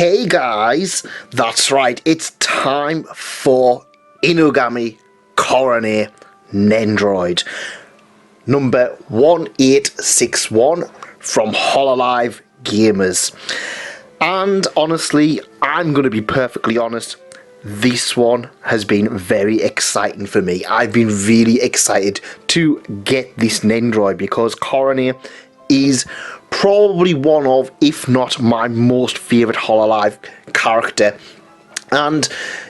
Hey guys, that's right, it's time for Inugami Korone Nendoroid number 1861 from Hololive Gamers. And honestly, I'm going to be perfectly honest, this one has been very exciting for me. I've been really excited to get this Nendoroid because Korone is probably one of, if not my most favourite Hololive character, and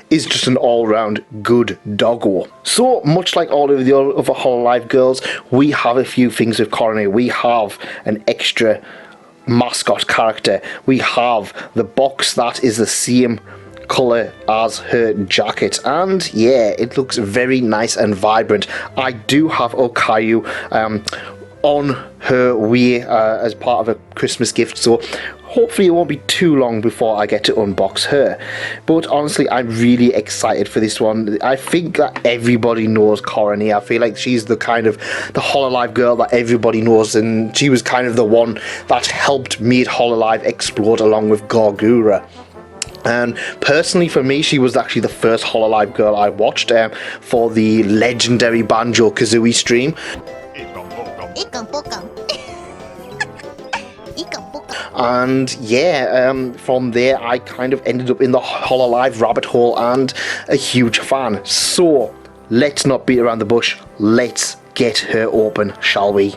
is just an all-round good doggo. So much like all of the other Hololive girls, we have a few things with Korone. We have an extra mascot character. We have the box that is the same colour as her jacket, and yeah, it looks very nice and vibrant. I do have Okayu on her way as part of a Christmas gift, so hopefully it won't be too long before I get to unbox her. But honestly, I'm really excited for this one. I think that everybody knows Korone. I feel like she's the kind of the Hololive girl that everybody knows, and she was kind of the one that helped make Hololive explode along with Gorgura. And personally for me, she was actually the first Hololive girl I watched for the legendary Banjo-Kazooie stream. And yeah, from there I kind of ended up in the Hololive rabbit hole and a huge fan. So let's not beat around the bush, let's get her open, shall we?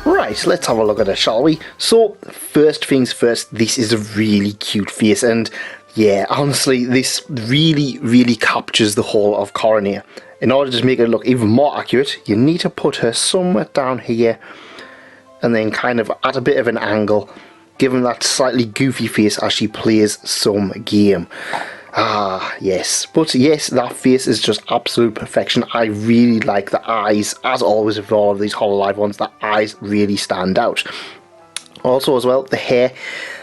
Right, let's have a look at it, shall we? So, first things first, this is a really cute face, and yeah, honestly, this really captures the whole of Korone. In order to make it look even more accurate, you need to put her somewhere down here, and then kind of at a bit of an angle, give him that slightly goofy face as she plays some game. Ah, yes. But yes, that face is just absolute perfection. I really like the eyes. As always with all of these Hololive ones, the eyes really stand out. Also as well, the hair.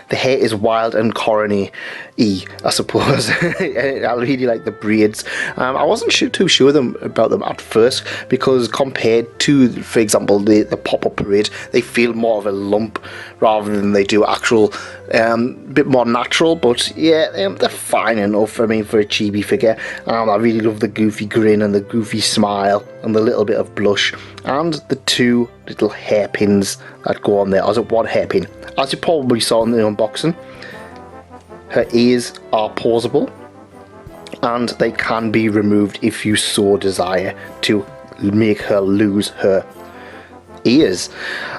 The hair is wild and Korone-y, I suppose. I really like the braids. I wasn't too sure about them at first, because compared to, for example, the pop-up parade, they feel more of a lump rather than they do actual, bit more natural. But yeah, they're fine enough, I mean, for a chibi figure. I really love the goofy grin and the goofy smile and the little bit of blush, and the two little hairpins that go on there, as one hairpin. As you probably saw in the unboxing, her ears are pausable and they can be removed if you so desire to make her lose her ears.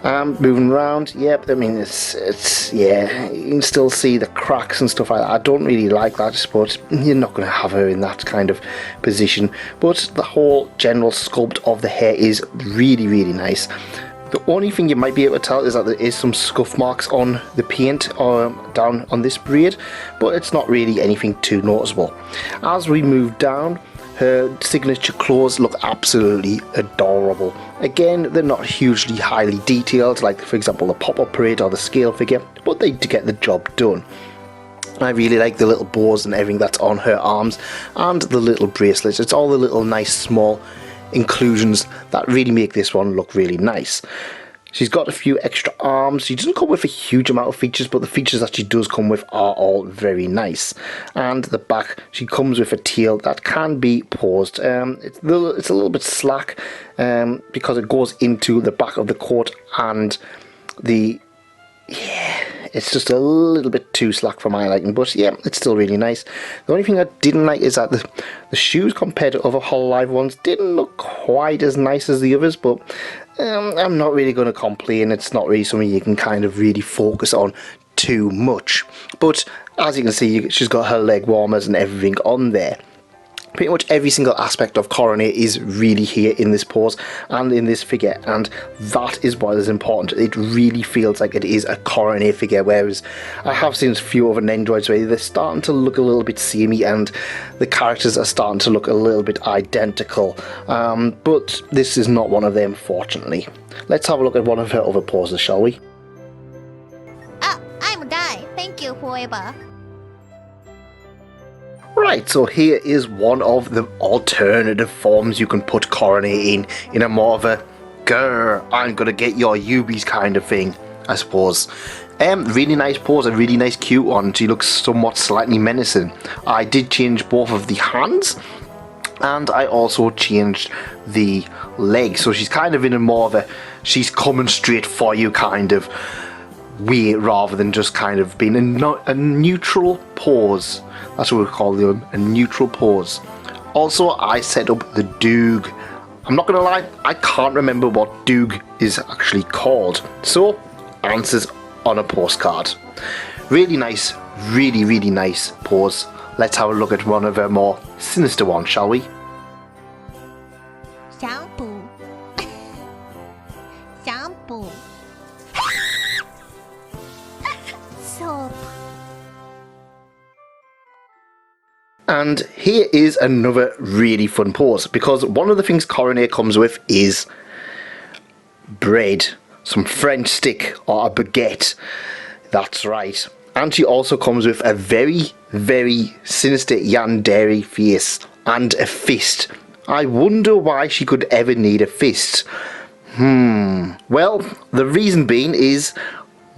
Moving around, yep, I mean, it's yeah, you can still see the cracks and stuff like that. I don't really like that, but you're not going to have her in that kind of position. But the whole general sculpt of the hair is really nice. The only thing you might be able to tell is that there is some scuff marks on the paint down on this braid, but it's not really anything too noticeable. As we move down, her signature clothes look absolutely adorable. Again, they're not hugely highly detailed, like for example the pop-up parade or the scale figure, but they do get the job done. I really like the little bows and everything that's on her arms, and the little bracelets. It's all the little nice small inclusions that really make this one look really nice. She's got a few extra arms. She doesn't come with a huge amount of features, but the features that she does come with are all very nice. And the back, she comes with a tail that can be paused. It's a little bit slack because it goes into the back of the coat, and it's just a little bit too slack for my liking, but yeah, it's still really nice. The only thing I didn't like is that the shoes compared to other Hololive ones didn't look quite as nice as the others, but I'm not really going to complain. It's not really something you can kind of really focus on too much. But as you can see, she's got her leg warmers and everything on there. Pretty much every single aspect of Korone is really here in this pose and in this figure, and that is what is important. It really feels like it is a Korone figure, whereas I have seen a few other Nendoroids where they're starting to look a little bit samey and the characters are starting to look a little bit identical, but this is not one of them, fortunately. Let's have a look at one of her other poses, shall we? I'm done. Thank you forever. Right, so here is one of the alternative forms you can put Korone in a more of a grr, I'm gonna get your Yubis kind of thing, I suppose. Really nice pose, a really nice cute one. She looks somewhat slightly menacing. I did change both of the hands, and I also changed the legs, so she's kind of in a more of a she's coming straight for you kind of way, rather than just kind of being a neutral pose. That's what we call them, a neutral pose. Also, I set up the doog. I'm not gonna lie, I can't remember what doog is actually called, so answers on a postcard. Really nice, really nice pose. Let's have a look at one of her more sinister ones, shall we? Shampoo. Shampoo. Soap. And here is another really fun pose, because one of the things Korone comes with is bread, some French stick or a baguette. That's right. And she also comes with a very sinister yandere face and a fist. I wonder why she could ever need a fist. Well, the reason being is,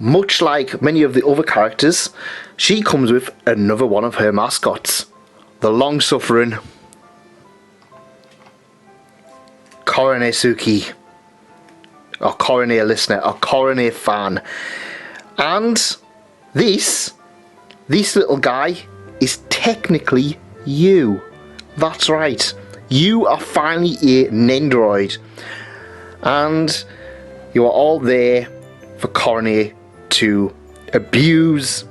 much like many of the other characters, she comes with another one of her mascots. The long-suffering Korone or Korone listener, or Korone fan. And this little guy is technically you. That's right. You are finally a Nendoroid. And you are all there for Korone to abuse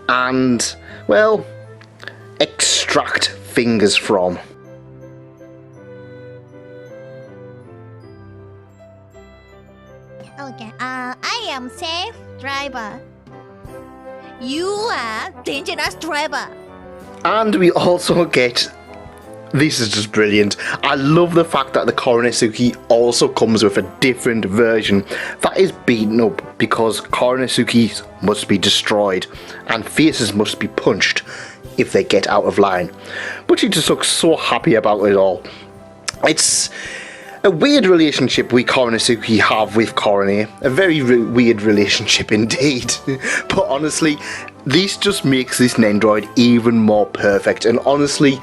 and, well, extract fingers from. Okay, I am safe driver. You are dangerous driver. And we also get, this is just brilliant. I love the fact that the Korone also comes with a different version that is beaten up, because Korone must be destroyed and faces must be punched if they get out of line. But she just looks so happy about it all. It's a weird relationship we Korone have with Korone. A very weird relationship indeed. But honestly, this just makes this Nendoroid even more perfect. And honestly,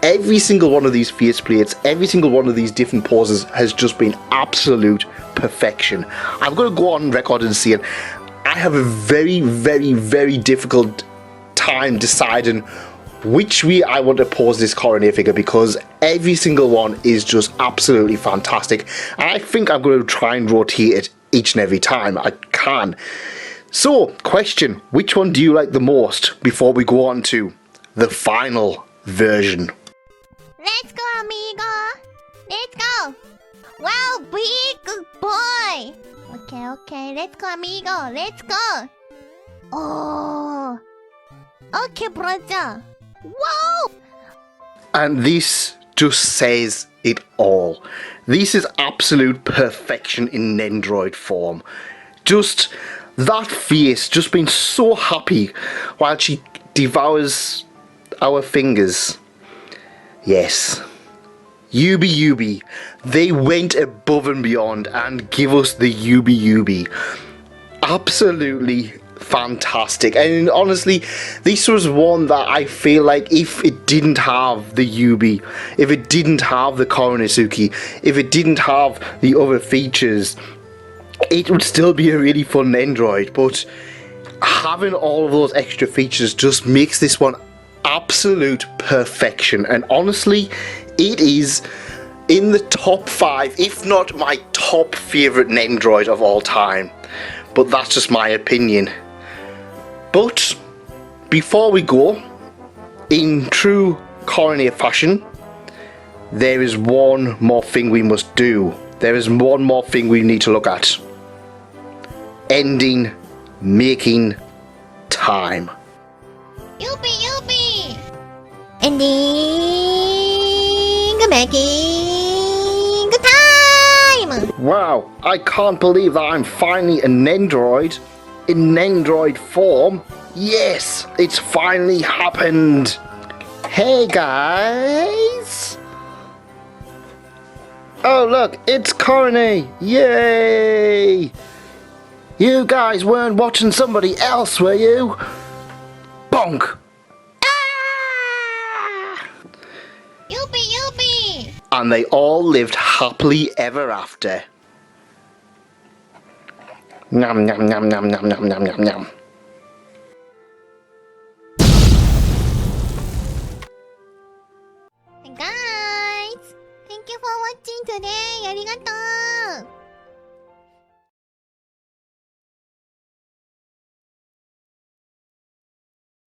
every single one of these face plates, every single one of these different poses has just been absolute perfection. I'm going to go on record and say it. I have a very difficult time deciding which way I want to pose this Korone figure, because every single one is just absolutely fantastic, and I think I'm going to try and rotate it each and every time I can. So, question, which one do you like the most before we go on to the final version? Let's go, amigo. Let's go. Wow, big boy. Okay, let's go, amigo. Let's go. Oh. Okay, brother. Whoa! And this just says it all. This is absolute perfection in Nendoroid form. Just that face, just being so happy while she devours our fingers. Yes. Yubi. They went above and beyond and give us the Yubi. Absolutely fantastic. And honestly, this was one that I feel like if it didn't have the Yubi, if it didn't have the Korone, if it didn't have the other features, it would still be a really fun Nendoroid. But having all of those extra features just makes this one absolute perfection. And honestly, it is in the top 5, if not my top favourite Nendoroid of all time. But that's just my opinion. But before we go, in true Korone fashion, there is one more thing we must do. There is one more thing we need to look at. Ending making time. Yubi! Ending making time! Wow, I can't believe that I'm finally a Nendoroid in Nendoroid form. Yes, it's finally happened. Hey guys! Oh look, it's Korone! Yay! You guys weren't watching somebody else, were you? Bonk! Ah! Yubi! And they all lived happily ever after. Nom nom nom nom nom nom nom nom nom. Hey guys! Thank you for watching today! ありがとう